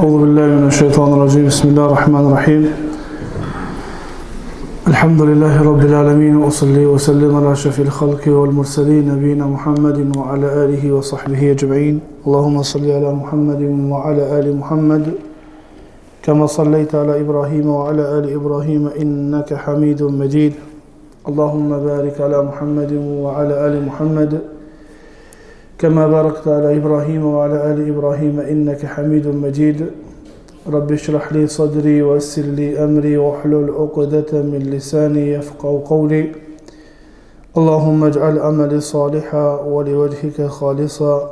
أعوذ بالله من الشيطان الرجيم بسم الله الرحمن الرحيم الحمد لله رب العالمين وأصلي وسلم على أشرف الخلق والمرسلين نبينا محمد وعلى آله وصحبه أجمعين اللهم صل على محمد وعلى آل محمد كما صليت على إبراهيم وعلى آل إبراهيم إنك حميد مجيد اللهم بارك على محمد وعلى آل محمد كما باركت على إبراهيم وعلى آل إبراهيم إنك حميد مجيد رب اشرح لي صدري ويسر لي أمري واحلل عقدة من لساني يفقهوا قولي اللهم اجعل عملي صالحا ولوجهك خالصا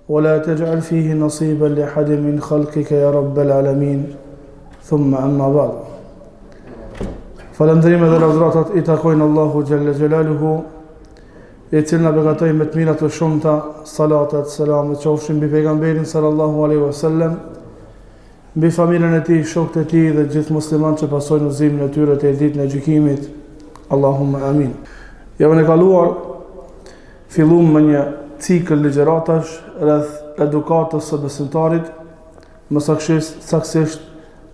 ولا تجعل فيه نصيبا لأحد من خلقك يا رب العالمين ثم أما بعد فلندريم ذا الأزراتات إتاقوين الله جل جلاله e cilë në begatoj me të mirat të shumëta, salatat, selamet, qofshin bi pejgamberin sallallahu aleyhi wasallam, bi familjen e tij, shokët e tij dhe gjithë musliman që pasojnë udhëzimin e tyre te ditën e gjykimit. Allahumma amin. Javën e kaluar fillum me një cikël ligjëratash rreth edukatës së besimtarit, më saktësisht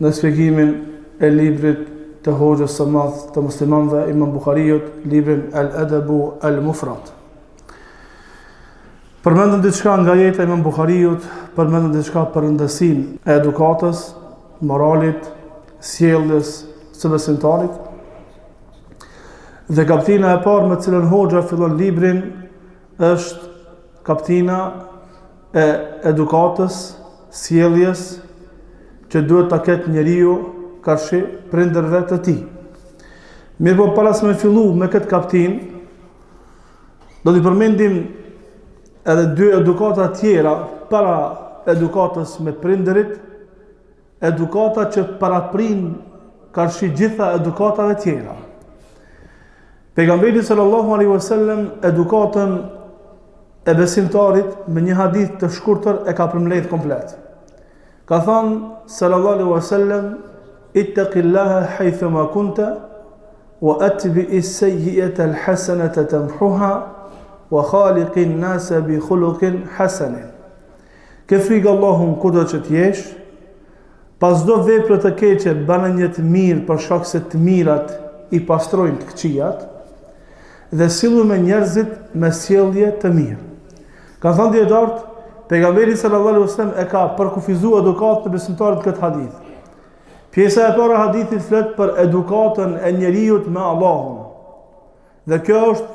në shpjegimin e librit të hoxhës së madh të muslimanëve Imam Buhariut, librin Al-Adabu Al-Mufrad. Përmendëm diçka nga jeta e Imam Buhariut, përmendëm diçka për rëndësinë e edukatës, moralit, sjelljes së besimtarit. Dhe kaptina e parë me cilën hoxha fillon librin është kaptina e edukatës, sjelljes që duhet ta ketë njeriu karshi prindërve të tij. Mirë po para se me fillu me këtë kaptin, do t'i përmendim edhe dy edukata tjera para edukatës me prindërit, edukata që paraprin karshi gjitha edukatave tjera. Pejgamberi sallallahu alaihi wasallam edukatën e besimtarit me një hadith të shkurtër e ka përmbledh komplet. Ka thënë sallallahu alaihi wasallam ittaqillaha haythuma kunta wa atbi'i as-sayyi'ata al-hasanata tamhuha wa khaliqin nasa bi khuluqin hasan. Ke frikë Allahun kudo që t'jesh, pas çdo vepre të keqe bënë një të mirë për shkak se të mirat i pastrojnë të këqijat dhe sillu me njerëzit me sjellje të mirë. Ka thënë dietarët, pejgamberi sallallahu alaihi wasallam e ka përkufizuar edukatën e besimtarit këtë hadith. Pjesa e para hadithit flet për edukatën e njeriut me Allahun. Dhe kjo është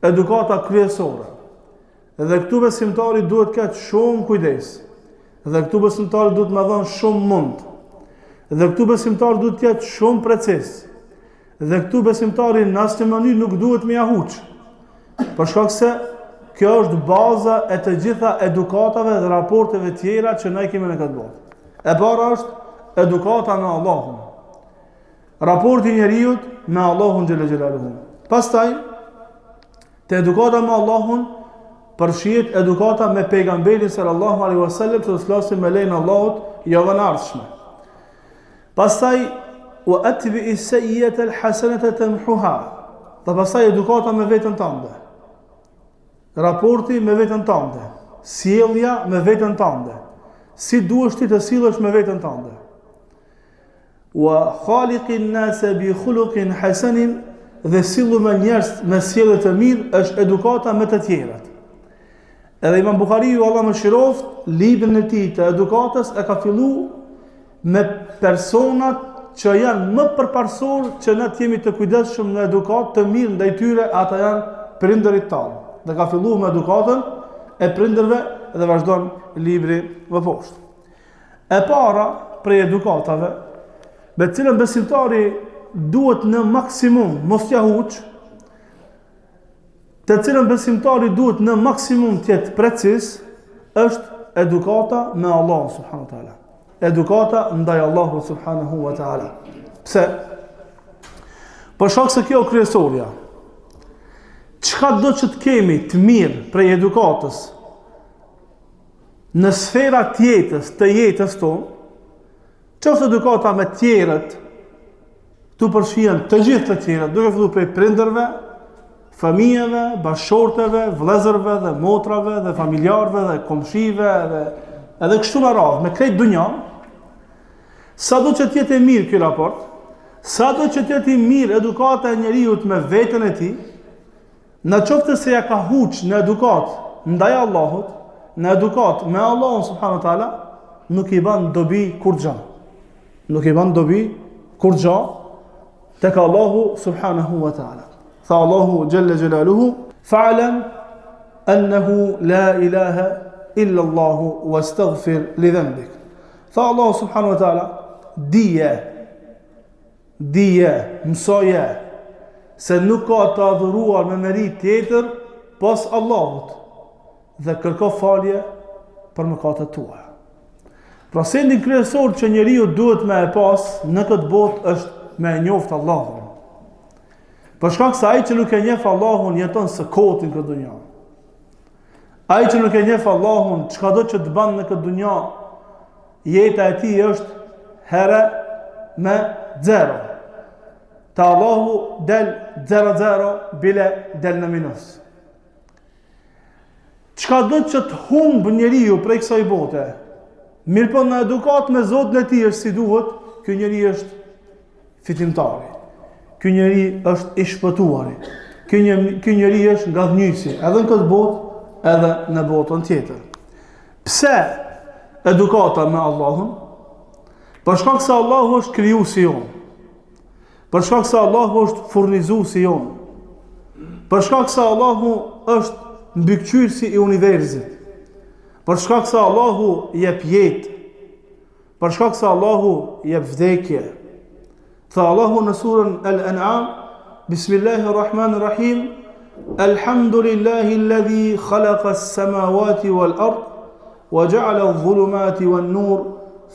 edukata kryesore. Dhe këtu besimtari duhet ketë shumë kujdes. Dhe këtu besimtari duhet me dhënë shumë mund. Dhe këtu besimtari duhet ketë shumë precis. Dhe këtu besimtari në asnjë mënyrë nuk duhet me jahuç. Për shkak se kjo është baza e të gjitha edukatave dhe raporteve tjera që ne kemi në këtë botë. E para është edukata me Allahun. Raporti njeriut me Allahun xhela xhelaluhu. Pastaj te edukata me Allahun përfshihet edukata me pejgamberin sallallahu alaihi wasallam, që të flasim me lejen e Allahut javën e ardhshme. Pastaj wa atbi'i as-sayyi'ata al-hasanata tamhuha. Dhe pastaj edukata me veten tënde. Raporti me veten tënde, sjellja me veten tënde. Si duhesh ti të sillesh me veten tënde. Wa khaliqin nasa bi khuluqin hasanin, dhe sillu me njerëz me sjellje të mirë është edukata me të tjerat. Edhe Imam Buhariu, Allah më shiroft, librin e tij të edukatës e ka filluar me personat që janë më përparësor që ne të jemi të kujdesshëm në edukatë të mirë ndaj tyre, ata janë prindërit tanë. Dhe ka filluar me edukatën e prindërve dhe vazhdon libri më poshtë. E para prej edukatave me cilën besimtari duhet në maksimum mos jahuç, të cilën besimtari duhet në maksimum të jetë precis, është edukata me Allah subhanahu wa taala. Edukata ndaj Allahut subhanahu wa taala. Pse? Për shkak se kjo kryesorja. Çka do që të kemi të mirë prej edukatës në sfera të jetës tonë, qoftë edukata me tjerët, tu përfshihen të gjithë të tjerët, duke filluar prej prindërve, familjeve, bashkëshorteve, vëllezërve dhe motrave dhe familjarëve dhe komshive dhe edhe kështu me radhë, me krejt dunjan, sa do që t'jetë e mirë ky raport, sa do që t'jetë i mirë edukata e njeriut me vetën e ti, në qoftë se ja ka huq në edukat ndaj Allahut, në edukat me Allahun subhanahu wa taala, nuk i ban dobi kur gja. Nuk i ban dobi kur gja tek Allahu subhanahu wa taala. Tha Allahu jalla jalaluhu, fa'lam annahu la ilaha illa Allahu wastaghfir li dhanbik. Tha Allahu subhanahu wa taala, dije, mësoje se nuk ka të adhuruar me merit tjetër pas Allahut dhe kërko falje për mëkatet tua. Pra sendin kryesor që njeriu duhet me e pas në këtë botë është me e njoft Allahun. Për shkak se ai që nuk e njeh Allahun jeton së kotin këtë dunja. Ai që nuk e njeh Allahun, çka do që të bën në këtë dunja, jeta e tij është herë me zero. Ta Allahu del 0-0 bile del në minus. Çka do që të humbë njeriu prej kësaj bote, mirë po në edukat me Zotin e tij është si duhet, ky njeri është fitimtari. Ky njeri është i shpëtuari. Ky njeri është ngadhnjysi, edhe në këtë botë, edhe në botën tjetër. Pse edukata me Allahun? Për shkak se Allahu është krijuesi jon. Për shkak se Allahu është furnizuesi jon. Për shkak se Allahu është mbikëqyrësi i universit. Për shkak se Allahu jep jetë. Për shkak se Allahu jep vdekje. Tha Allahu në surën Al-An'am, Bismillahirrahmanirrahim, Alhamdulillahi alladhi khalaqa as-samawati wal-ard wa ja'ala adh-dhulumati wan-nur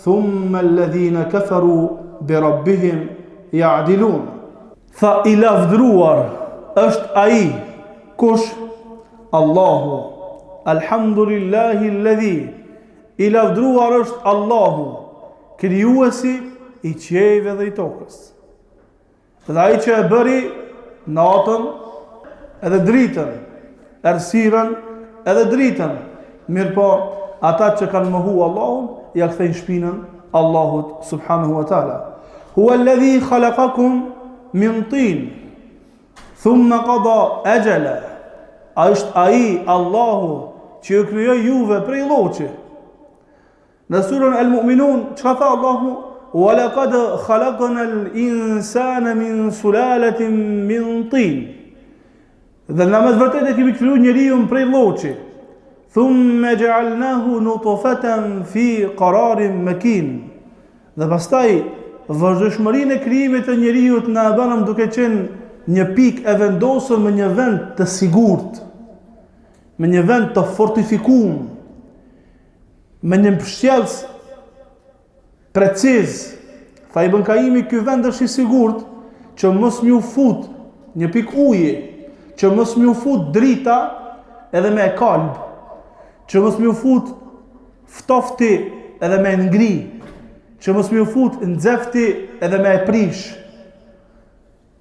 thumma alladhina kafaru bi rabbihim ya'dilun. Tha i lavdruar është ai, kush? Allahu. Alhamdulillahi alladhi, i lavdruar është Allahu, krijuesi i qiejve dhe i tokës. Dhe ai që e bëri natën edhe dritën, errësirën edhe dritën, mirë po ata që kanë mohu Allahun, ja kthejnë shpinën Allahut subhanahu wa taala. Huwa alladhi khalaqakum min tin, thumma qada ajala. Është ai Allahu që ju krijoi juve prej lloçi. Në surën Al-Mu'minun, çka tha Allahu? Wa laqad khalaqna al-insana min sulalatin min tin. Dhe në më të vërtetë kemi krijuar njeriu prej lloçi. Thumma ja'alnahu nutfatan fi qararin makin. Dhe pastaj vazhdimërinë e krijimit të njeriu na e bënëm duke qenë një pikë e vendosur në një vend të sigurt, me një vend të fortifikuar, me një mbështjellës preciz. Tha Ibn Kaimi, ky vend është i sigurt që mos m'ju fut një pikë uji, që mos m'ju fut drita edhe me kalb, që mos m'ju fut ftofti edhe me ngri, që mos m'ju fut nxefti edhe me prish.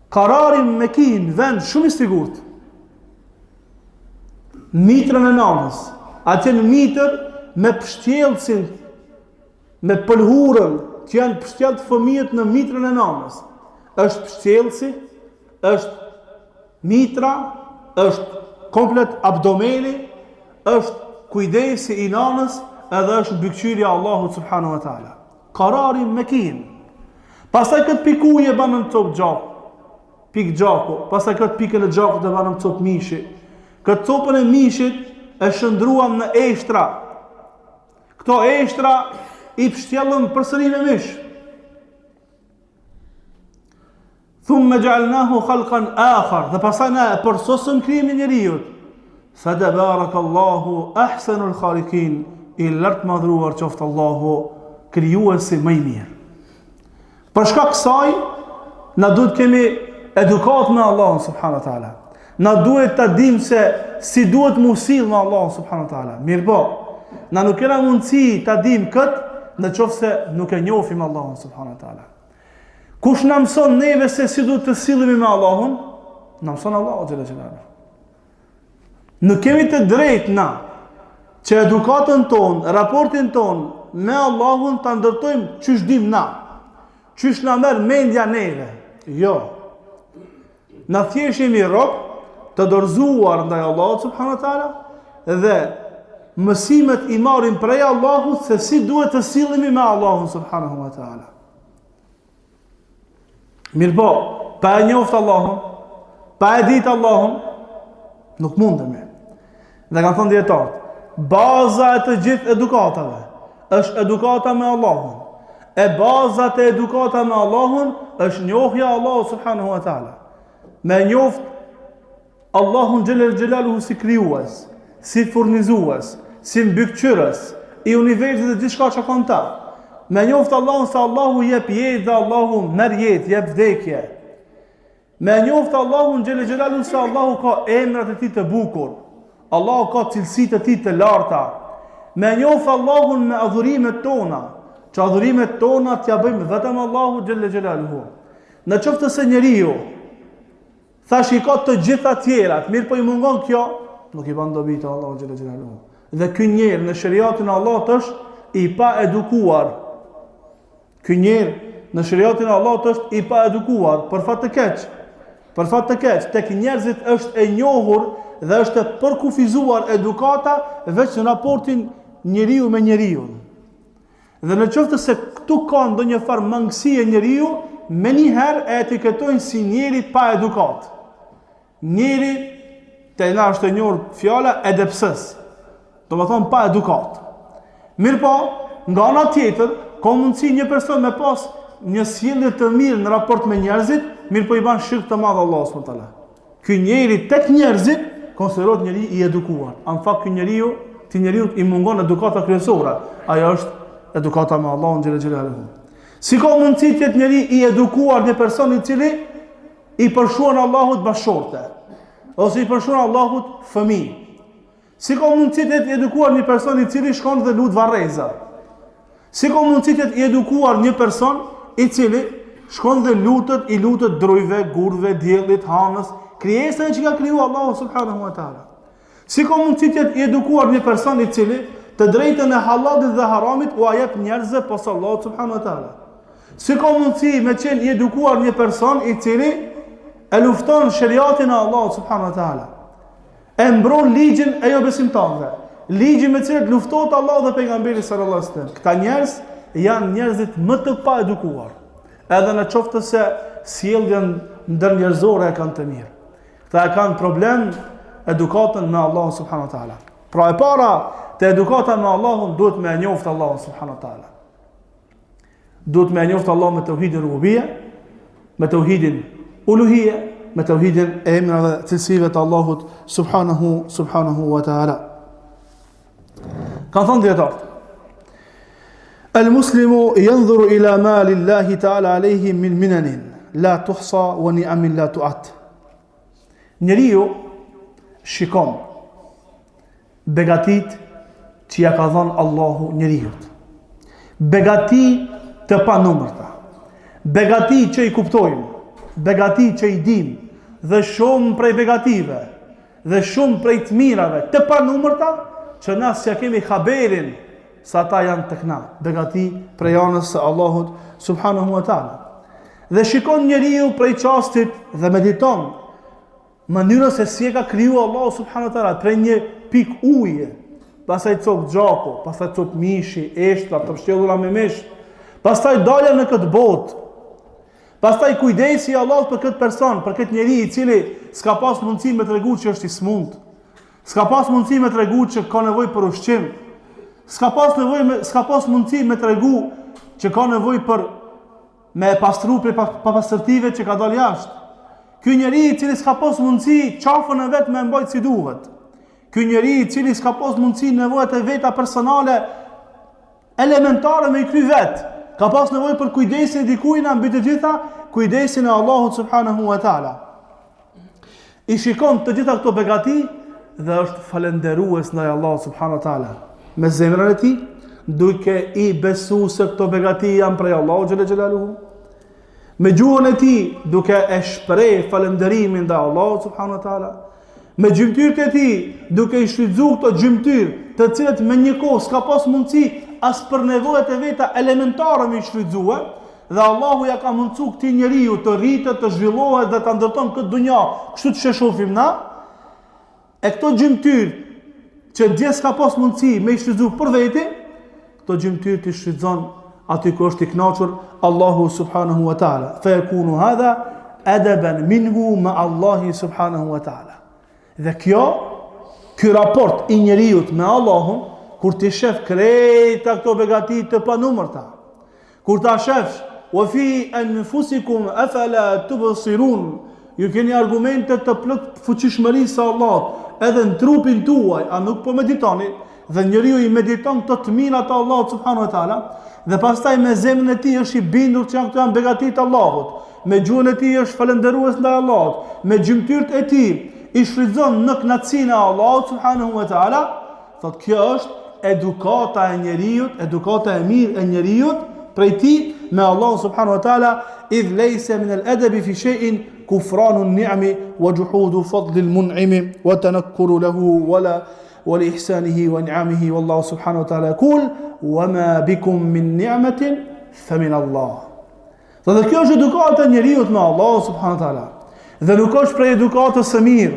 Kararin me kin, vend shumë i sigurt. Mitrën e nanës, atje në mitër me pështjellësin, me pëlhurën, që janë pështjellët fëmijët në mitrën e nanës. Është pështjellësi, është mitra, është komplet abdomeni, është kujdesi i nanës, edhe është mbikëqyrja Allahut subhanahu wa taala. Kararin me kin. Pastaj këtë pikuje banë në copë gjakë, pikë gjaku, pastaj këtë pikën e gjakut e banë në copë mishi. Këtë copën e mishit e shëndruam në eshtra. Këto eshtra i pështjellëm përsëri me mish. Thumma ja'alnahu khalqan akhar, dhe pastaj na e përsosëm krijimin e njeriu. Fadabarakallahu ahsanul khaliqin, i lartë madhruar qoftë Allahu, krijuesi më i mirë. Për shkak kësaj, na duhet kemi edukat me Allahun subhanahu wa taala. Na duhet ta dim se si duhet mu sill me Allahun subhanahu wa taala. Mirpo, na nuk kena mundësi ta dim këtë nëse nuk e njohim Allahun subhanahu wa taala. Kush na mëson neve se si duhet të sillemi me Allahun? Na mëson Allahu xhela xhelalu. Nuk kemi të drejtë na që edukatën tonë, raportin tonë me Allahun ta ndërtojmë çysh dim na, çysh na merr mendja neve. Jo. Na thjesht jemi rob të dorëzuar ndaj Allahut subhanahu wa taala dhe mësimet i marrim prej Allahut se si duhet të sillemi me Allahun subhanahu wa taala. Mirpo, pa e njoft Allahun, pa e ditë Allahun, nuk mundemi. Dhe kanë thënë dietarët, baza e të gjithë edukatave është edukata me Allahun. E baza e edukata me Allahun është njohja Allahut subhanahu wa taala. Me njoft Allahun xhelaluhu si krijues, si furnizues, si mbikëqyrës i universit dhe gjithçka që ka në ta. Me njoft Allahun se Allahu jep jetë dhe Allahu merr jetë, jep vdekje. Me njoft Allahun xhelaluhu se Allahu ka emrat e tij të bukur. Allahu ka cilësitë e tij të larta. Me njoft Allahun me adhurimet tona, që adhurimet tona t'ja bëjmë vetëm Allahu xhelaluhu. Në qoftë se njeriu thash i ka të gjitha tjerat, mirë po i mungon kjo, nuk i bën dobi te Allahu xhelaluhu. Dhe ky njerë në shariatin e Allahut është i pa edukuar. Ky njerë në shariatin e Allahut është i pa edukuar, për fat të keq. Për fat të keq, tek njerëzit është e njohur dhe është e përkufizuar edukata veç në raportin njeriu me njeriu. Dhe në qoftë se këtu ka ndonjë farë mangësi e njeriu, me njëherë e etiketojnë si njeri pa edukat. Njeri, të na është e njohur fjala edepsës, do më thonë pa edukat. Mirë po, nga ana tjetër, ka mundësi një person me pas një sjellje të mirë në raport me njerëzit, mirë po i ban shirk të madh Allahu subhanahu wa taala. Ky njeri tek njerëzit konsiderohet njeri i edukuar. Në fakt ky njeriu, i mungon edukata kryesore. Ajo është edukata me Allahun xhelaluhu. Si ka mundësi të jetë njeri i edukuar një person i cili i përshuan Allahut bashorte, ose i përshuan Allahut fëmijë? Si ka mundësi të jetë i edukuar një person i cili shkon dhe lut varreza? Si ka mundësi të jetë i edukuar një person i cili shkon dhe i lutet drujve, gurve, diellit, hanës, krijesave që ka kriju Allahu subhanahu wa taala? Si ka mundësi të jetë i edukuar një person i cili të drejtën e halalit dhe haramit u jep njerëzve pas Allahut subhanahu wa taala? Si ka mundësi me qenë i edukuar një person i cili e lufton shariatin e Allahut subhanahu wa taala, e mbron ligjin e jo besimtarëve, ligjin me cilët luftohet Allahu dhe pejgamberi sallallahu alaihi wasallam? Këta njerëz janë njerëzit më të pa edukuar, edhe në qoftë se sjelljen ndërnjerëzore e kanë të mirë. Këta e kanë problem edukatën me Allahun subhanahu wa taala. Pra e para te edukata me Allahun duhet me njoft Allahun subhanahu wa taala. Duhet me njoft Allahun me tauhidin rububie, me tauhidin uluhie, me tauhidin e emrave dhe cilësive të Allahut subhanahu wa taala. Kanë thënë dietarët, el muslimu yanzuru ila ma lillahi taala alayhi min minanin la tuhsa wa ni'amin la tu'at. Njeriu shikon begatit që ja ka dhënë Allahu njeriut. Begati të panumërta. Begati që i kuptojmë, begati që i dim, dhe shumë prej begative, dhe shumë prej të mirave të panumërta, që na s'ja kemi haberin sa ta janë tek na. Begati prej anës së Allahut subhanahu wa taala. Dhe shikon njeriu prej çastit dhe mediton mënyrën se si e ka kriju Allahu subhanahu wa taala prej një pik uje, pastaj cop gjaku, pastaj cop mishi, eshtra të pështjellura me mish, pastaj dalja në këtë botë, pastaj kujdesi i Allahut për këtë person, për këtë njeri i cili s'ka pas mundësi me tregu që është i smund, s'ka pas mundësi me tregu që ka nevojë për ushqim, s'ka pas mundësi me tregu që ka nevojë për me pastru për papastërtive që ka dalë jashtë. Ky njeri i cili s'ka pas mundësi qafën e vet me mbajt si duhet. Ky njeri i cili s'ka pas mundësi nevojat e veta personale elementare me i kry vet. Ka pas nevojë për kujdesin e dikujt mbi të gjitha, kujdesin e Allahut subhanahu wa taala. I shikon të gjitha këto begati dhe është falendërues ndaj Allahut subhanahu wa taala. Me zemrën e tij, duke i besuar se këto begati janë prej Allahut xhelaluhu. Me gjuhën e tij duke e shpreh falënderimin ndaj Allahut subhanahu wa taala, me gjymtyrët e tij, duke i shfrytzuar këto gjymtyr, të cilët me një kohë s'ka pas mundësi as për nevojat e veta elementare me i shfrytzuar, dhe Allahu ja ka mundësu këtij njeriu të rritet, të zhvillohet dhe të ndërton këtë dunja, kështu që shohim na, e këto gjymtyr që dje s'ka pas mundësi me i shfrytzu për veti, këto gjymtyr të shfrytëzon aty ku është i kënaqur Allahu subhanahu wa ta'ala. Fa yakunu hadha adaban minhu ma Allahi subhanahu wa ta'ala. Dhe ky raport i njeriut me Allahun, kur ti shef krejta këto begati të panumërta, kur ta shef wa fi anfusikum afala tubsirun, ju keni argumente të plot fuqishmërisë së Allahut edhe në trupin tuaj, a nuk po meditoni? Dhe njeriu i mediton këto të mira të Allahut subhanahu wa taala, dhe pastaj me zemrën e tij është i bindur që këto janë begati të Allahut, me gjuhën e tij është falënderues ndaj Allahut, me gjymtyrët e tij i shfrytëzon në kënaqësinë e Allahut subhanahu wa taala. Thotë kjo është edukata e njeriu, edukata e mirë e njeriu prej tij me Allah subhanahu wa taala, idh laysa min al-adabi fi shay'in kufranu an-ni'mi wa juhudu fadli al-mun'imi wa tanakkuru lahu wa li ihsanihi wa ni'amihi, wallahu subhanahu wa taala yaqul wa ma bikum min ni'matin fa min Allah. Dhe kjo është edukata e njeriu me Allah subhanahu wa taala. Dhe nuk është prej edukatës së mirë,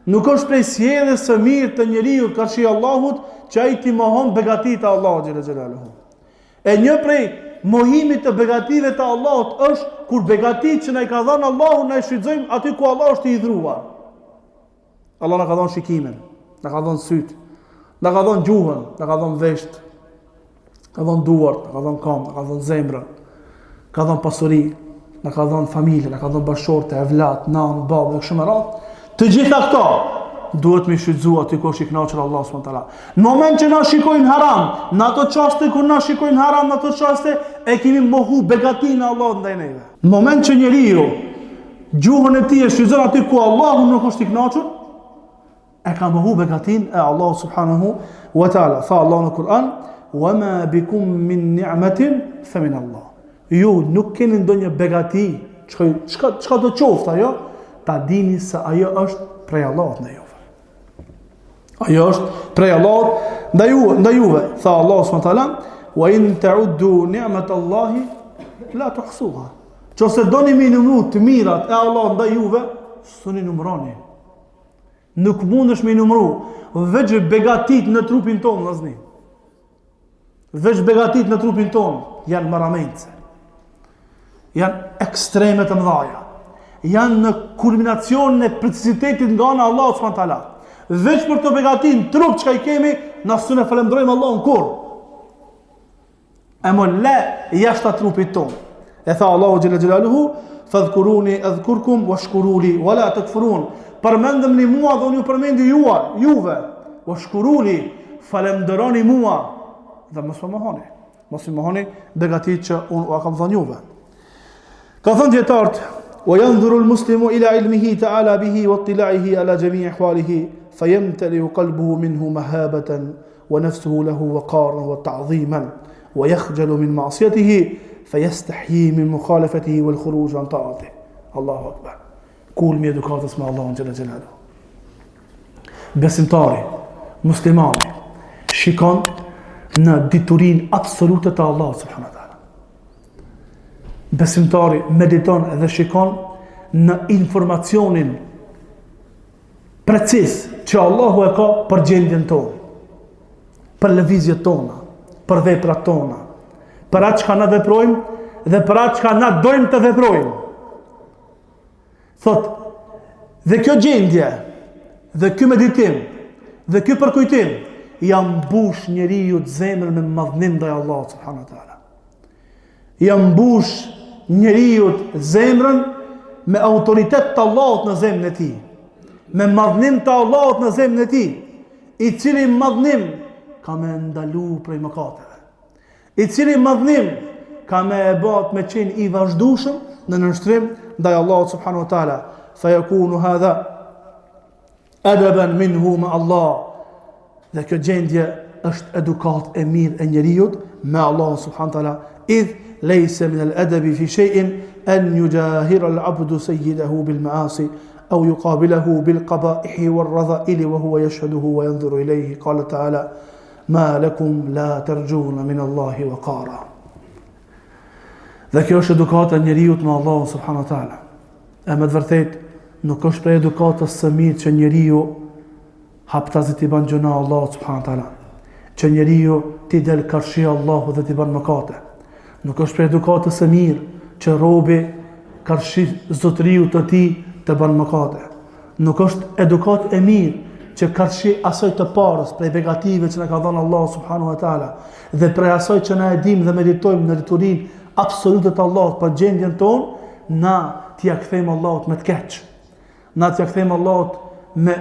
nuk është prej sjelljes së mirë të njeriu karshi Allahut që ai ti mohon begatitë e Allahut xhela xhelaluhu. E një prej mohimit të begative të Allahut është kur begatit që na i ka dhënë Allahu na i shfrytëzojmë aty ku Allah është i dhruar. Allah na ka dhënë shikimin, na ka dhënë syt, na ka dhënë gjuhën, na ka dhënë vesht, ka dhënë duart, ka dhënë këmbë, ka dhënë zemrën, ka dhënë pasuri, na ka dhënë familje, na ka dhënë bashortë, evlat, nanë, babë, kështu me radhë. Të gjitha këto duhet me shfrytëzuar aty ku është i kënaqur Allah subhanahu wa taala. Në moment që na shikojnë haram, në ato çaste kur na shikojnë haram, në ato çaste e kemi mohu begatinë e Allahut ndaj neve. Në moment që njeriu gjuhën e tij e shfrytëzon aty ku Allahu nuk është i kënaqur, e ka mohu begatinë e Allahut subhanahu wa taala. Tha Allahu në Kur'an: "Wa ma bikum min ni'matin fa min Allah." Ju nuk keni ndonjë begati, çka do qoftë ajo, ta dini se ajo është prej Allahut ndaj juve. Ajo është prej Allahut ndaj juve. Tha Allahu subhanahu wa taala: "Wa in ta'uddu ni'matallahi la tuhsuha." Nëse doni me numëru të mirat e Allahut ndaj juve, s'uni numëroni. Nuk mundesh me numëru veç begatit në trupin tonë, vëllazëni. Veç begatit në trupin tonë janë marramendse. Janë ekstreme të mëdha. Janë në kulminacionin e precisitetit nga ana Allahu subhanahu wa taala. Veç për të begatin trup që i kemi, na s'u ne falenderojmë Allahun kur. E mo le jashta trupit ton. E tha Allahu xhela xhelaluhu: "Fadhkuruni adhkurkum washkuruli wala takfurun." Përmendeni mua dhe unë ju përmendi juve. Washkuruli, falenderoni mua dhe mos më mohoni. Mos më mohoni begatit që unë u kam dhënë juve. Ka thënë dietarët: وينظر المسلم إلى علمه تعالى به واطلاعه على جميع أحواله فيمتلئ قلبه منه مهابة ونفسه له وقارا وتعظيما ويخجل من معصيته فيستحيي من مخالفته والخروج عن طاعته. الله أكبر. Kul mi edukatës me Allahun xhela xhelalu. Besimtari, muslimani shikon në diturinë absolute të Allahut subhanahu wa taala. Besimtari mediton dhe shikon në informacionin precis që Allahu e ka për gjendjen tonë, për lëvizjet tona, për veprat tona, për atë çka na veprojmë dhe për atë çka na dojmë të veprojmë. Thot, dhe kjo gjendje, dhe kjo meditim, dhe kjo përkujtim, jam mbush njeriu të zemrën me madhnim ndaj Allahut subhanahu wa taala. Jam mbush njeriu të zemrën me autoritet të Allahut në zemrën e tij, me madhnim të Allahut në zemrën e tij, i cili madhnim ka me ndalu prej mëkateve, i cili madhnim ka me e bat me qenë i vazhdueshëm në nënshtrim ndaj Allahut subhanahu wa taala. Fa yakunu hadha adaban minhu ma Allah. Dhe kjo gjendje është edukat e mirë e njeriu me Allah subhanahu wa taala. Idh laysa min al-adabi fi shay'in an yujahira al-'abdu sayyidahu bil ma'asi أو يقابله بالقبائح والرذائل وهو يشهده وينظر إليه. قال تعالى ما لكم لا ترجون من الله وقارا. Dhe kjo është edukata njeriut me Allahun subhanahu wa taala. E me të vërtet nuk është prej edukatës së mirë që njeriu haptazit i bën gjuna Allahut subhanahu wa taala, që njeriu t'i del karshi Allahut dhe t'i bën mëkate. Nuk është prej edukatës së mirë që robi karshi zotëriu të tij të bën mëkate. Nuk është edukat e mirë që karshi asoj të parës prej begative që na ka dhënë Allah subhanahu wa taala dhe prej asoj që na e dim dhe meditojmë në diturinë absolute të Allahut për gjendjen tonë, na t'ia kthejmë Allahut me të keq. Na t'ia kthejmë Allahut me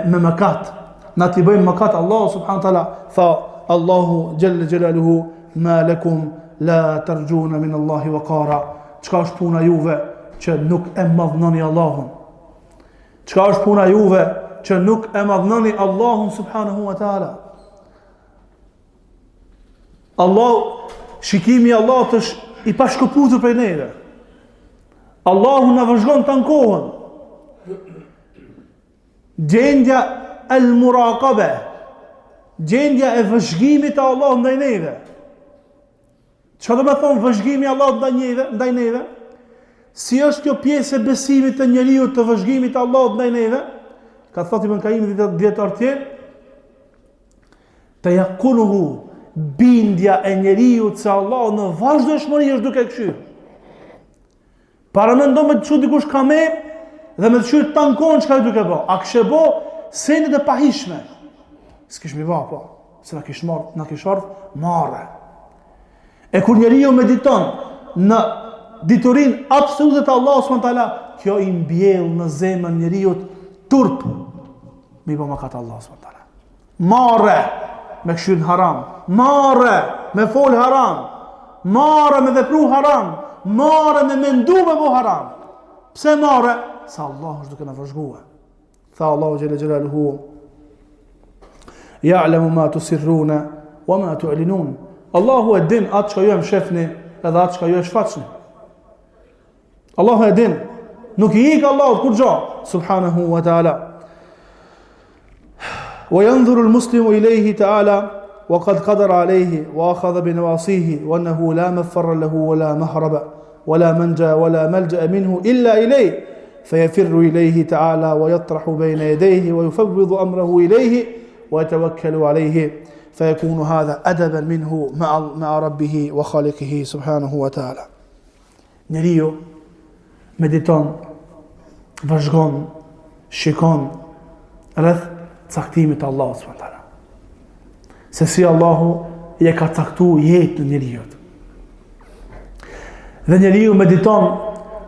mëkat. Na t'i bëjmë mëkat. Allahu subhanahu wa taala tha Allahu jalla jalaluhu ma lakum la tarjuna min Allahi waqara. Çka është puna juve që nuk e madhnoni Allahun? Çka është puna juve që nuk e madhnoni Allahun subhanahu wa taala? Shikimi i Allahut është i pashkëputur prej neve. Allahu na vëzhgon të ankohen. Gjendja al-muraqabe, gjendja e vëzhgimit të Allahut ndaj neve. Çfarë do të thonë vëzhgimi i Allahut ndaj neve? Si është kjo pjesë e besimit të njeriu të vëzhgimit të Allahut ndaj neve? Ka thotë Ibn Qayyim dietar tjerë, tayaqunuhu, bindja e njeriu se Allah në vazhdimshmëri është duke këshirë. Para mendon me të çu dikush ka me dhe me të çu tankon çka duke bë. A kishë bë senet e pahishme? S'kish mi bë po, se na kish ardh marrë. E kur njeriu mediton në diturinë absolute të Allahut subhanahu wa taala, kjo i mbjell në zemrën njeriu turp me bë mëkat Allah subhanahu wa taala. Marrë me këshirën haram, marrë me fol haram, marrë me vepru haram, marrë me mendu me bo haram. Pse marrë? Sa Allah është duke në vëzhgue. Tha Allahu Gjelle Gjelaluhu, ja'lemu ma tusirruna wa ma tu'linun. Allahu e din atë që ju e mshefni edhe atë që ju e shfaqni. Allahu e din. Nuk i ikë Allahu kur gjo, subhanahu wa ta'ala. وينظر المسلم إليه تعالى وقد قدر عليه وأخذ بنواصيه وأنه لا مفر له ولا مهرب ولا منجا ولا ملجأ منه إلا إليه فيفر إليه تعالى ويطرح بين يديه ويفوض أمره إليه ويتوكل عليه فيكون هذا أدبا منه مع ربه وخالقه سبحانه وتعالى. Njeriu mediton, vëzhgon, shikon rreth caktimit të Allahut subhanahu wa taala. Se si Allahu i ka caktuar jetën e njeriu. Dhe njeriu mediton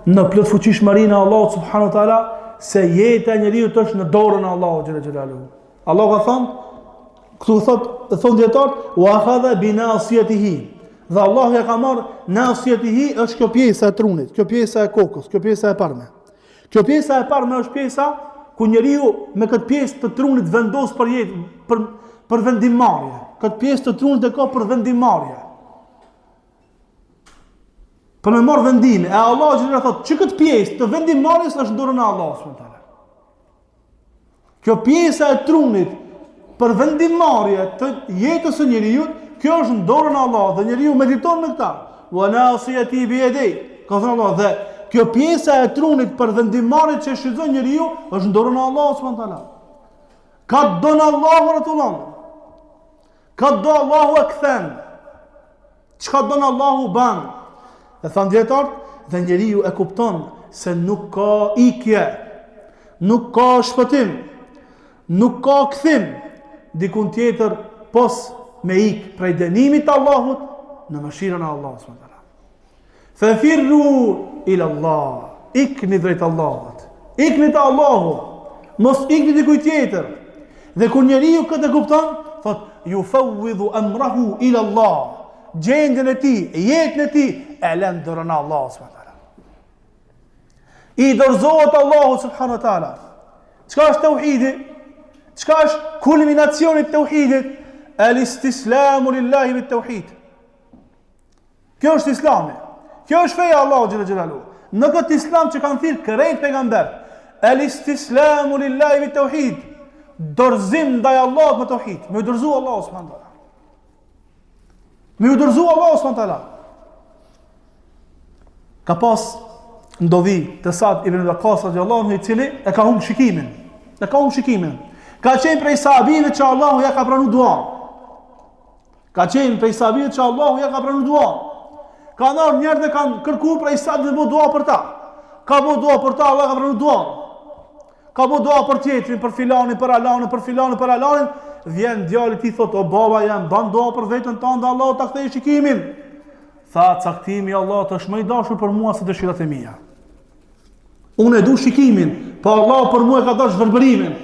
në plot fuqishmërinë e Allahut subhanahu wa taala se jeta e njeriu është në dorën e Allahut xhela xhelaluhu. Allahu ka thënë, këtu thon dietar, wa akhadha bi nasiyatihi. Dhe Allahu ja ka marrë nasiyatihi është kjo pjesa e trunit, kjo pjesa e kokës, kjo pjesa e parme. Kjo pjesa e parme është pjesa ku njeriu me këtë pjesë të trunit vendos për jetë, për vendimmarrje. Këtë pjesë të trunit e ka për vendimmarrje. Për me marrë vendime. E Allah që thotë që këtë pjesë të vendimmarrjes është në dorën e Allahut subhanahu wa taala. Kjo pjesa e trunit për vendimmarrje të jetës së njeriu, kjo është në dorën e Allahut dhe njeriu mediton në këtë. Wa nasiyati bi yadi. Ka thënë Allah dhe kjo pjesa e trunit për vendimmarrjet që shfrytëzon njeriu është në dorën e Allahut subhanahu wa taala. Ka don Allahu rretullon. Ka do Allahu e kthen. Çka don Allahu ban. E thanë dietar, dhe njeriu e kupton se nuk ka ikje, nuk ka shpëtim, nuk ka kthim dikun tjetër pos me ik prej dënimit të Allahut në mëshirën e Allahut subhanahu wa taala. Fafirru ila Allah. Ikni drejt Allahut. Ikni te Allahu. Mos ikni dikujt tjetër. Dhe kur njeriu këtë kupton, thot yufawwidhu amrahu ila Allah. Gjendjen e tij, jetën e tij e lën dorën e Allahut subhanahu wa taala. I dorëzohet Allahu subhanahu wa taala. Çka është tauhidi? Çka është kulminacioni i tauhidit? Al-istislamu lillahi bit-tauhid. Kjo është Islami. Kjo është feja Allahu xhela xhelalu. Në këtë Islam që kanë thirrë krejt pejgamber, El-istislamu lillahi bit tauhid. Dorëzim ndaj Allahut me tauhid. Me dorëzu Allahu subhanahu wa taala. Me dorëzu Allahu subhanahu wa taala. Ka pas ndodhi të Sa'd ibn Waqqas radhiyallahu anhu, i cili e ka humbur shikimin. Ka qenë prej sahabive që Allahu ja ka pranuar duan. Ka ardhur njerëz dhe kanë kërkuar prej Sa'd të bëjë dua për ta. Ka bëu dua për ta, Allah ka pranuar duan. Ka bëu dua për tjetrin, për filanin, për alanin, vjen djali i tij thotë: "O baba jam, ban dua për veten tënde, Allahu ta kthej shikimin." Tha: "Caktimi i Allahut është më i dashur për mua se dëshirat e mia. Unë e du shikimin, po Allahu për mua ka dashur verbërimin.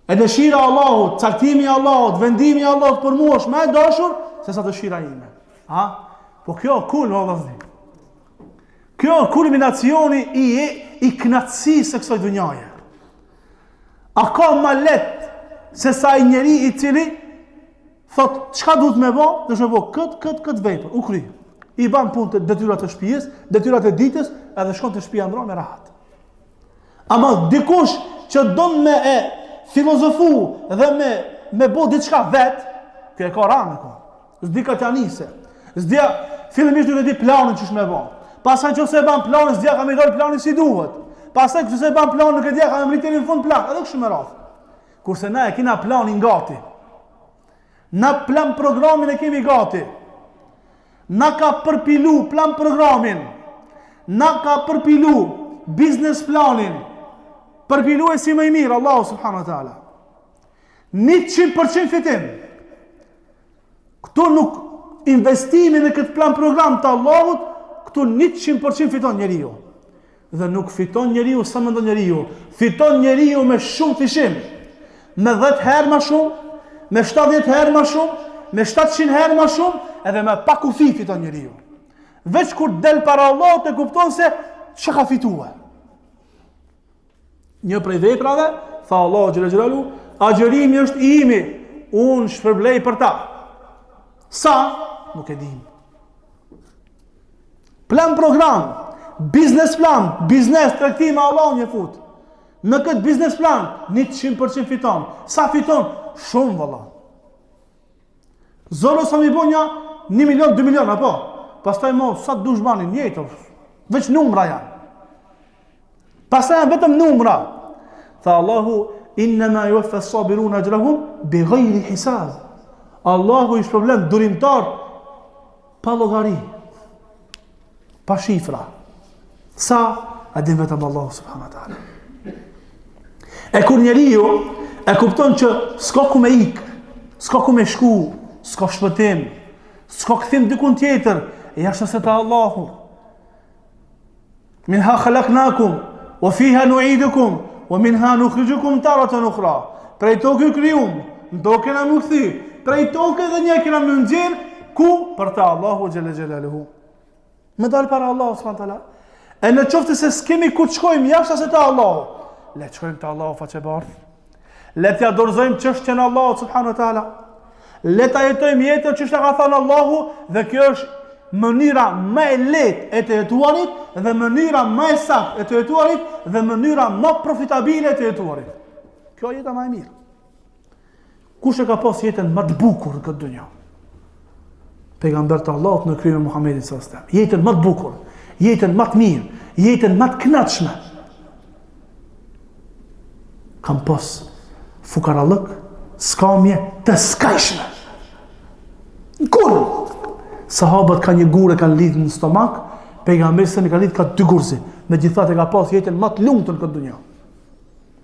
E dëshira e Allahut, caktimi i Allahut, vendimi i Allahut për mua është më i dashur se sa dëshira ime." Po kjo kul vëllazë. Kjo kulminacioni i knatësisë së kësaj dhunjaje. A ka më lehtë se sa i njeri i cili thot çka duhet me bë, do të bëj këtë vepër, u kry. I ban punë të detyrat e shtëpisë, detyrat e ditës, edhe shkon te shtëpia ndron me rahat. Ama dikush që don me e filozofu dhe me bë diçka vet, kjo e ka ranë ka. S'di ka tanise. S'dia fillimisht duhet të di planin ç'është me bë. Pastaj nëse e ban planin, s'dia ka më dal planin si duhet. Pastaj nëse e ban planin, nuk e dia ka më rritin në fund plan, edhe kështu me radhë. Kurse na e kena planin gati. Na plan programin e kemi gati. Na ka përpilu plan programin. Na ka përpilu business planin. Përpilu e si më i mirë, Allahu subhanahu wa taala. 100% fitim. Këtu nuk investimi në këtë plan program të Allahut, këtu 100% fiton njeriu. Dhe nuk fiton njeriu sa mendon njeriu. Fiton njeriu me shumë fishim. Me 10 herë më shumë, me 70 herë më shumë, me 700 herë më shumë, edhe me pak kufi fiton njeriu. Veç kur del para Allahut e kupton se çka ka fituar. Një prej veprave, tha Allahu xhela xhelalu, agjërimi është i imi, unë shpërblej për ta. Sa? Nuk e dim. Plan program, business plan, business tregtim Allahu një fut. Në këtë business plan 100% fiton. Sa fiton? Shumë valla. Zoro sa mi bonja 1 milion, 2 milion apo? Pastaj mo sa dush bani njëjtë. Veç numra janë. Pastaj janë vetëm numra. Tha Allahu: "Innama yuwaffa as-sabiruna ajrahum bighayri hisab." Allahu i shpërblen durimtar pa llogari, pa shifra. Sa a din vetëm Allahu subhanahu wa taala. E kur njeriu e kupton që s'ka ku me ik, s'ka ku me shku, s'ka shpëtim, s'ka kthim dikun tjetër, jashtë se te Allahu. Minha khalaqnakum wa fiha nu'idukum wa minha nukhrijukum taratan ukhra. Prej tokë krijum, do kena më kthi. Prej tokë dhe një kena më nxjerr ku për ta Allahu xhela xhelaluhu. Me dal para Allahu subhanahu wa taala. E në qoftë se s'kemi ku të shkojmë jashtë se te Allahu, le të shkojmë te Allahu faqe bardh. Le të dorëzojmë çështjen e Allahut subhanahu wa taala. Le ta jetojmë jetën që ka thënë Allahu, dhe kjo është mënyra më e lehtë e të jetuarit dhe mënyra më e saktë e të jetuarit dhe mënyra më profitabile e të jetuarit. Kjo jeta më e mirë. Kush e ka pas jetën më të bukur në këtë dunjë? Pejgamberi të Allahut në krye Muhamedit sallallahu alaihi wasallam. Jetën më të bukur, jetën më të mirë, jetën më të kënaqshme. Kam pas fukarallëk, skamje të skajshme. Kur sahabët ka një gurë kanë lidhë në stomak, pejgamberi se në ka lidhë ka 2 gurzi. Megjithatë e ka pas jetën më të lumtur në këtë dunjë.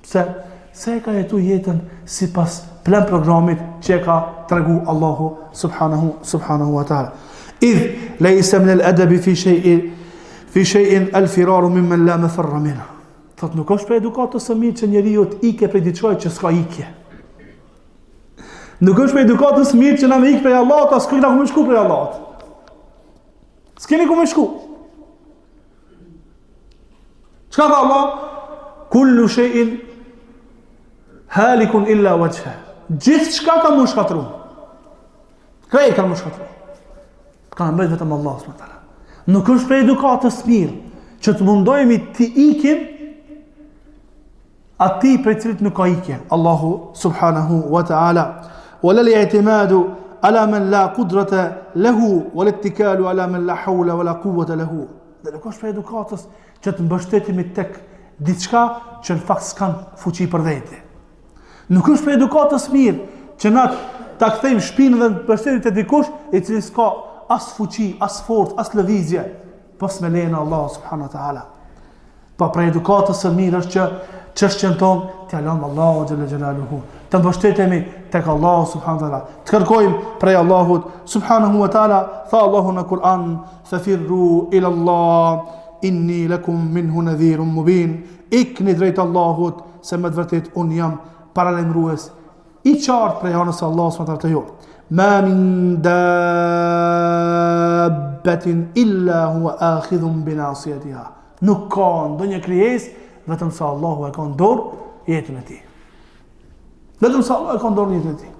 Pse? Se e ka jetu jetën sipas plan programit që e ka tregu Allahu subhanahu wa taala. Idh laysa min al-adabi fi shay'in al-firaru mimman la mafarra minhu. Thot nuk është për edukatës së mirë që njeriu të ikë prej diçka që s'ka ikje. Nuk është për edukatës së mirë që na me ikë prej Allahut, as kujt na ku shku prej Allahut. S'keni ku më shku. Çka tha Allah? Kullu shay'in halikun illa wajha. Gjithë çka ka më shkatru. Krejt ka më shkatru. Ka mbet vetëm Allah subhanahu wa taala. Nuk është për edukatës së mirë që të mundohemi të ikim ati për cilit nuk ka ikje, Allahu subhanahu wa ta'ala. Wala li'timadu ala man la qudrata lahu wal ittikalu ala man la hawla wala quwwata lahu. Dhe nuk është për edukatës që të mbështetemi tek diçka që në fakt s'kan fuqi për vete. Nuk është për edukatës mirë që na ta kthejmë shpinën dhe të mbështetemi te dikush i cili s'ka as fuqi, as fort, as lëvizje, pas me lejen e Allahut subhanahu wa ta'ala. Pa për edukatës së mirë është që çështjen tonë t'ia lëmë Allahu xhalla xhelaluhu, të mbështetemi tek Allahu subhanahu wa taala, të kërkojmë prej Allahut subhanahu wa taala. Tha Allahu në Kur'an: "Fafirru ila Allah, inni lakum minhu nadhirun mubin." Ikni drejt Allahut, se me të vërtet unë jam paralajmërues i qartë prej anës së Allahut subhanahu wa taala ju. Ma min dabbatin illa huwa akhidhun bi nasiyatiha. Nuk ka ndonjë krijesë vetëm sa Allahu e ka në dorë jetën e tij. Vetëm sa Allahu e ka në dorë jetën e tij.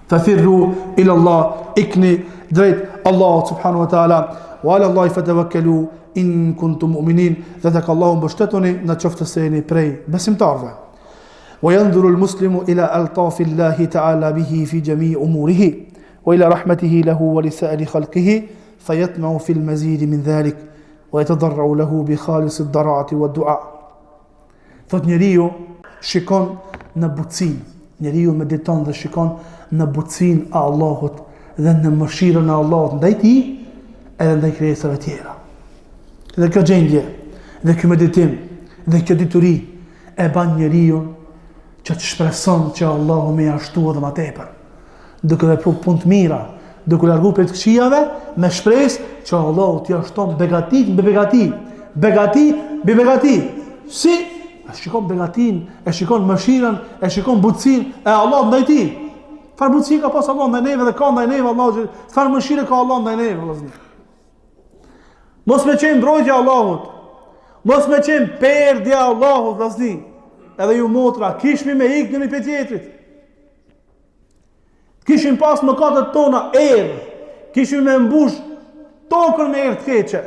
Fafirru ila Allah, ikni drejt Allahut subhanahu wa taala, wa ala Allahi fatawakkalu in kuntum mu'minin. Dhe tek Allahu mbështetuni në qoftë se jeni prej besimtarëve. Wa yanzuru al-muslimu ila altafi Allahi ta'ala bihi fi jami' umurihi wa ila rahmatihi lahu wa li sa'iri khalqihi fayatma'u fi al-mazid min dhalik wa yatadarra'u lahu bi khalis ad-dara'ati wa ad-du'a. Thot njeriu shikon në butësinë, njeriu mediton dhe shikon në butësinë e Allahut dhe në mëshirën e Allahut ndaj tij edhe ndaj krijesave tjera. Dhe kjo gjendje, dhe kjo meditim, dhe kjo dituri e ban njeriu që të shpreson që Allahu më jashtu edhe më tepër, duke vepruar punë të mira, duke largu prej të këqijave, me shpresë që Allahu t'ia shton begati mbi begati, begati mbi begati. Si e shikon begatin, e shikon mëshirën, e shikon butësinë e Allahut ndaj tij. Çfarë butësi ka pas Allahu ndaj neve dhe ka ndaj neve Allahu? Çfarë mëshire ka Allahu ndaj neve, vëllazër? Mos me qenë mbrojtja e Allahut, mos me qenë perdja e Allahut, vëllazër. Edhe ju motra, kishmi me ikë në një pe tjetrit. Kishim pas mëkatet tona erë, kishim me mbush tokën me erë të keqe.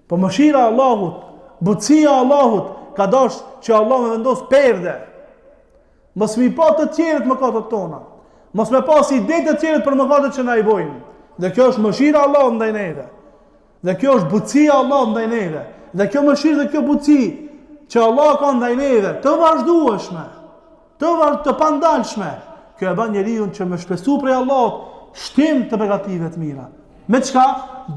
Po mëshira e Allahut, butësia e Allahut ka dashur që Allah me vendos perde. Mos mi pa të tjerët mëkatet tona. Mos me pas ide të tjerët për mëkatet që na i bojnë. Dhe kjo është mëshira e Allahut ndaj neve. Dhe kjo është butësia e Allahut ndaj neve. Dhe kjo mëshirë dhe kjo butësi që Allah ka ndaj neve, të vazhdueshme, të pandalshme. Kjo e bën njeriu që me shpresu prej Allahut shtim të begative të mira. Me çka?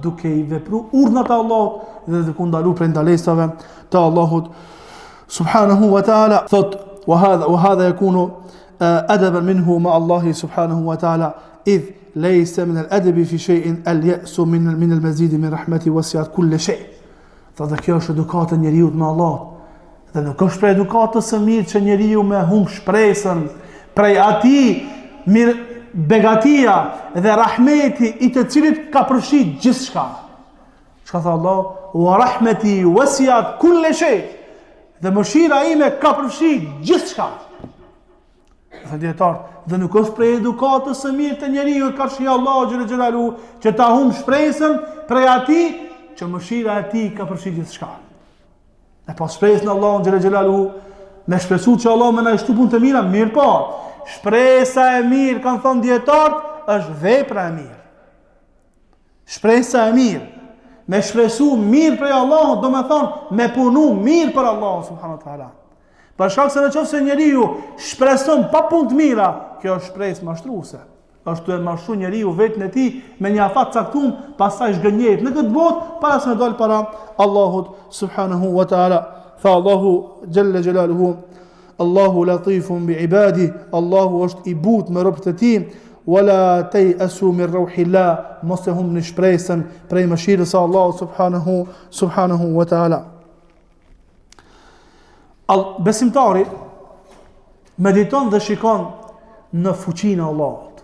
Duke i vepruar urdhnat e Allahut dhe duke u ndaluar prej ndalesave të Allahut subhanahu wa taala. Thot wa hadha yakunu adaban minhu ma Allah subhanahu wa taala idh laysa min al-adabi fi shay'in al-ya'su min al-mazid min rahmati wasi'at kull shay. Thot dhe kjo është edukata e njeriu me Allah. Dhe nuk është për edukatës së mirë që njeriu me humb shpresën prej atij begatia dhe rahmeti i të cilit ka përfshirë gjithçka. Çka tha Allah? Wa rahmeti wasi'at kull shay. Dhe mëshira ime ka përfshirë gjithçka. Dhe dietar, dhe nuk është për edukatës së mirë të njeriu ka shi Allahu xhël xhelalu që ta humb shpresën prej atij që mëshira e tij ka përfshirë gjithçka. E pas shpresën Allahu xhël xhelalu me shpresu që Allah me na shtu punë të mira, mirë po. Shpresa e mirë, kanë thonë dietarët, është vepra e mirë. Shpresa e mirë, me shpresu mirë për Allahut, do me thonë, me punu mirë për Allahut subhanahu wa taala. Për shkak se nëse njeriu shpreson pa punë të mira, kjo është shpresë mashtruese. Është të mashtru njeriu vetën e tij me një afat caktuar, pastaj zgënjet në këtë botë para se të dalë para Allahut subhanahu wa taala. Fa Allahu jalla jalaluhu, Allahu latifun bi ibadi, Allahu është i butë me robët e tij. Wala tayasu min rauhillah, mos e humbni shpresën prej mëshirës së Allahut subhanahu wa taala. Besimtari mediton dhe shikon në fuqinë e Allahut,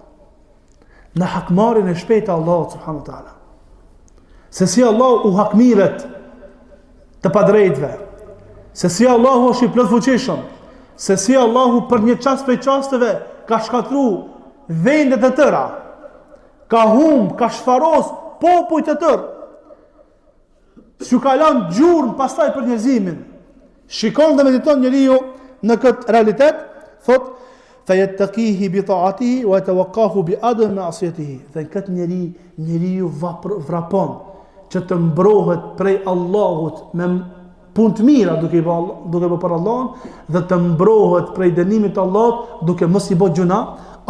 në hakmarrjen e shpejtë e Allahut subhanahu wa taala. Se si Allahu u hakmiret të padrejtëve, se si Allahu është i plot fuqishëm, se si Allahu për një çast prej çasteve ka shkatruar vende të tëra, ka humb, ka shfaros popull të tërë, që ka lanë gjurmë pastaj për njerëzimin. shikon dhe mediton njeriu në këtë realitet, thot fayattaqihi bi ta'atihi wa yatawaqqahu bi adam ma'siyatihi. Dhe këtë njeriu vrapon që të mbrohet prej Allahut me punë të mira duke bërë për Allahun dhe të mbrohet prej dënimit të Allahut duke mos i bërë gjuna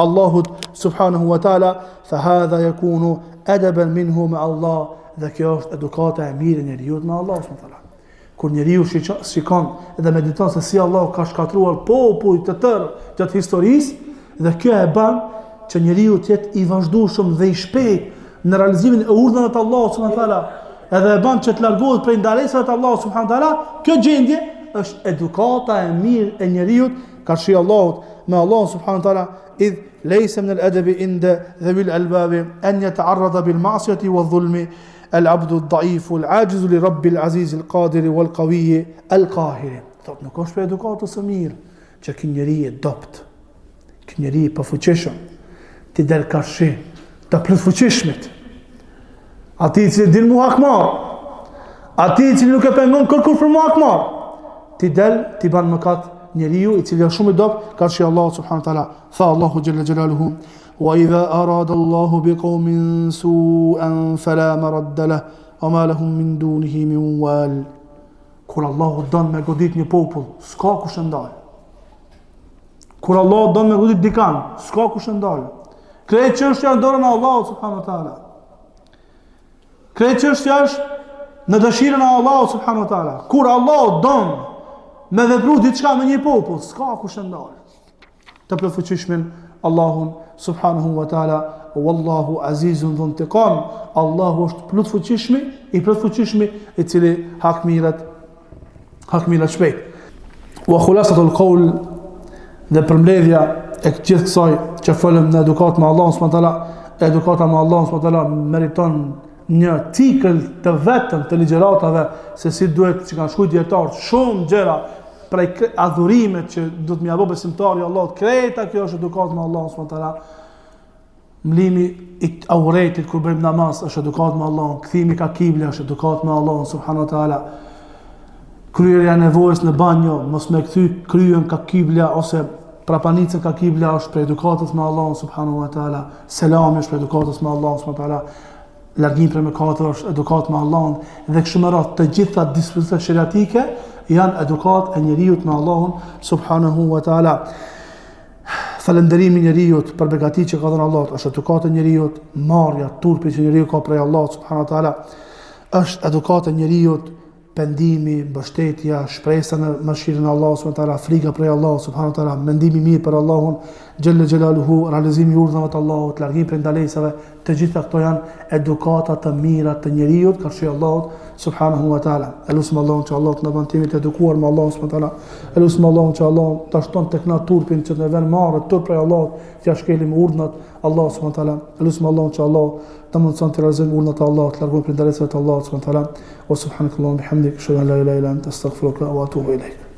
Allahut subhanahu wa taala, fa hadha yakunu adaban minhu ma Allah. Dhe kjo është edukata e mirë e njeriu me Allah subhanahu wa taala. Kur njeriu shikon dhe mediton se si Allah ka shkatruar popull të tërë gjatë historisë, dhe kjo e bën që njeriu të jetë i vazhdueshëm dhe i shpejtë në realizimin e urdhave të Allahut subhanahu wa taala, edhe e bën që të largohet prej ndarjesave të Allahut subhanahu wa taala. Kjo gjendje është edukata e mirë e njeriu ka shi Allahut me Allah subhanahu wa taala. Idh laysa min al-adabi inda dhawil al-albab an yata'arrada bil ma'siyati wadh-dhulmi al-abdu ad-da'ifu al-ajizu li rabbil aziz al-qadiri wal-qawiyyi al-qahiri. Thot nuk është për edukatës së mirë që ky njeri i dopt, ky njeri i pafuqishëm, ti del karshi të plotfuqishmit, ati i cili din mu hakmar, ati i cili nuk e pengon kërkur për mu hakmar, ti del, ti ban mëkat njeriu i cili është shumë i dopt karshi Allah subhanahu wa taala. Tha Allahu jalla jalaluhu wa idha arada Allahu biqawmin su'an fala maradda lahu wa ma lahum min dunihi min wal. Kur Allahu don me godit një popull, s'ka kush e ndal. Kur Allahu don me godit dikan, s'ka kush e ndal. Krejt çështja në dorën e Allahut subhanahu wa taala. Krejt çështja është në dëshirën e Allahut subhanahu wa taala. Kur Allahu don me vepru diçka me një popull, s'ka kush e ndal. Të plotfuqishmin Allahun subhanahu wa taala, wallahu azizun dhu intiqam. Allahu është plotfuqishmi i cili hakmirat shpejt. Wa khulasatul qawl, dhe përmbledhja e gjithë kësaj që folëm në edukat me Allahun subhanahu wa taala, edukata me Allahun subhanahu wa taala meriton një cikël të vetëm të ligjëratave se si duhet që kanë shkruar dietarët shumë gjëra prej adhurimet që do të më apo besimtari Allahut, kreta kjo është edukat me Allahun subhanahu wa taala. Mlimi i auretit kur bëjmë namaz është edukat me Allahun, kthimi ka kible është edukat me Allahun subhanahu wa taala. Kryerja e nevojës në banjo, mos me kthy kryen ka kibla ose prapanicën ka kibla është për edukatës me Allahun subhanahu wa taala. Selami është për edukatës me Allahun subhanahu wa taala. Largim prej mëkateve është edukat me Allahun, dhe kështu me radhë të gjitha dispozita sheriatike janë edukat e njeriu me Allahun subhanahu wa taala. Falënderimi i njeriu për begatit që ka dhënë Allahu është edukat e njeriu, marrja turpi që njeriu ka prej Allahut subhanahu wa taala është edukat e njeriu, pendimi, mbështetja, shpresa në mëshirën e Allahut subhanahu wa taala, frika prej Allahut subhanahu wa taala, mendimi mirë për Allahun xhalla xhelaluhu, realizimi i urdhave të Allahut, largimi prej ndalesave, të gjitha këto janë edukata të mira të njeriu karshi Allahut subhanahu wa taala. Elusim Allahun që Allah të na bën të edukuar me Allahun subhanahu wa taala. Elusim Allahun që Allah ta shton tek na turpin që të vën marrë turp prej Allahut, që shkelim urdhnat Allahut subhanahu wa taala. Elusim Allahun që Allah të mundson të realizojmë urdhnat e Allahut, të largojmë prej ndalesave të Allahut subhanahu wa taala. Wa subhanakallahumma bihamdika ashhadu an la ilaha illa anta astaghfiruka wa atubu ilaik.